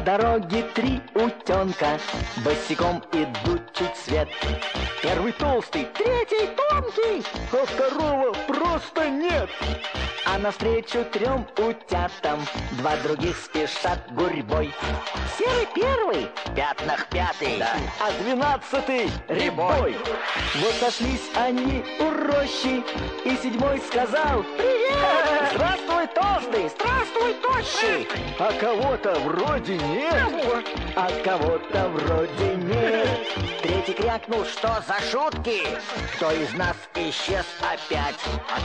дороге 3 утенка босиком идут чуть свет. Первый толстый, третий тонкий, а второго просто нет. А навстречу 3 утятам 2 других спешат гурьбой. Серый первый, в пятнах 5-й, да. А 12-й рябой. Вот сошлись они у рощи, и 7-й сказал: привет! Здравствуй, толстый! Здравствуй, тощий! А кого-то вроде нет. А кого-то вроде нет. 3-й крякнул: что за шутки? Кто из нас исчез опять?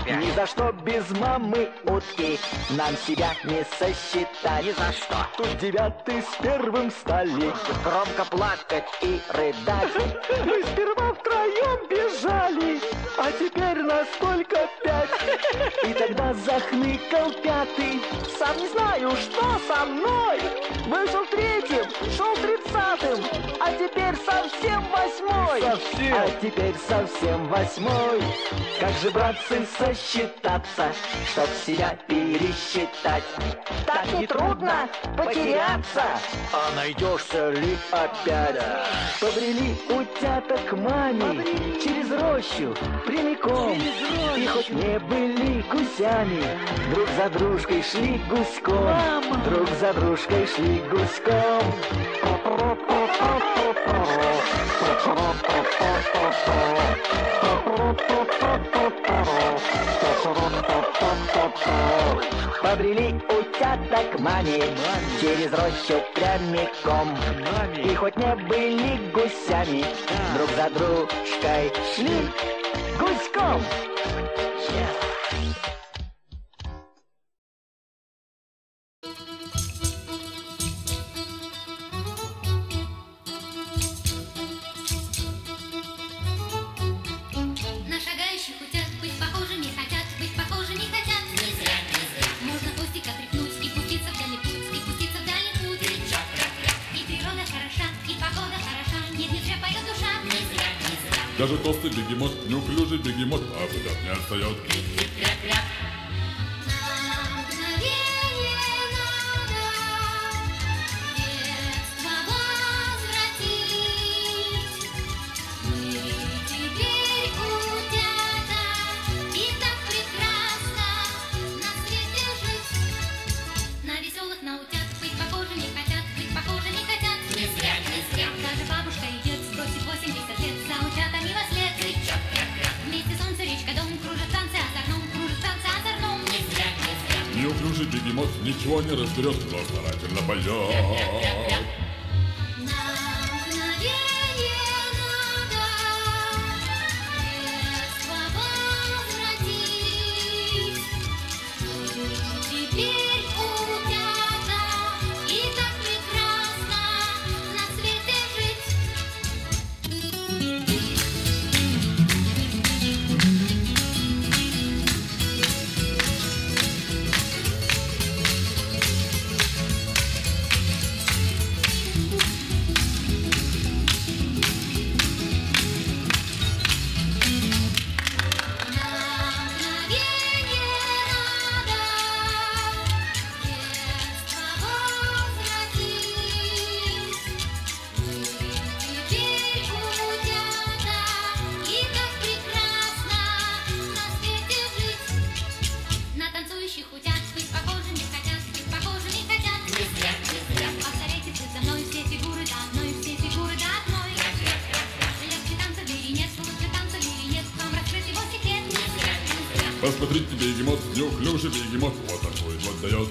Ни за что без мамы утки нам себя не сосчитать. Ни за что. Тут 9-й с 1-м стали громко плакать и рыдать. Мы сперва втроем бежали, а теперь нас только 5. И тогда захныкал 5-й: сам не знаю, что со мной. Вышел 3-м, шел 30-м, а теперь совсем 8-й. Совсем. А теперь совсем 8-й. Как же, братцы, сосчитаться, чтоб себя пересчитать? Так нетрудно потеряться. А найдешься ли опять? Побрели утята к маме через рощу прямиком. И хоть не были гусями, друг за дружкой шли гуськом. Друг за дружкой шли гуськом. Побрели утята к маме через рощу прямиком. И хоть не были гусями, друг за дружкой шли гуськом. На шагающих утят быть похожими хотят, быть похожими хотят. Не зря, не зря. Можно хвостика тряхнуть и пуститься в дальний путь, и пуститься в дальний путь. И природа хороша, и погода хороша, нет, не зря поет душа. Не зря, не зря. Даже толстый бегемот, неуклюжий бегемот, а куда не отстает. Кря-кря. На мгновение надо детство возвратить. Мы теперь утята, и так прекрасно на свете жить. На веселых, на утят быть похожими хотят, быть похожими хотят. Не зря, не зря. Даже бабушка и дед сбросит 80 лет за утятами во след. Вместе солнце, речка, дом, кружат танцы озорном, кружат танцы озорном. Не зря, не зря. Неуклюжий бегемот ничего не разберет, но старательно поет. На мгновение надо детство возвратить. Мы теперь утята, и так прекрасно на свете жить. Посмотрите, бегемот, неуклюжий бегемот, вот такой вот дает.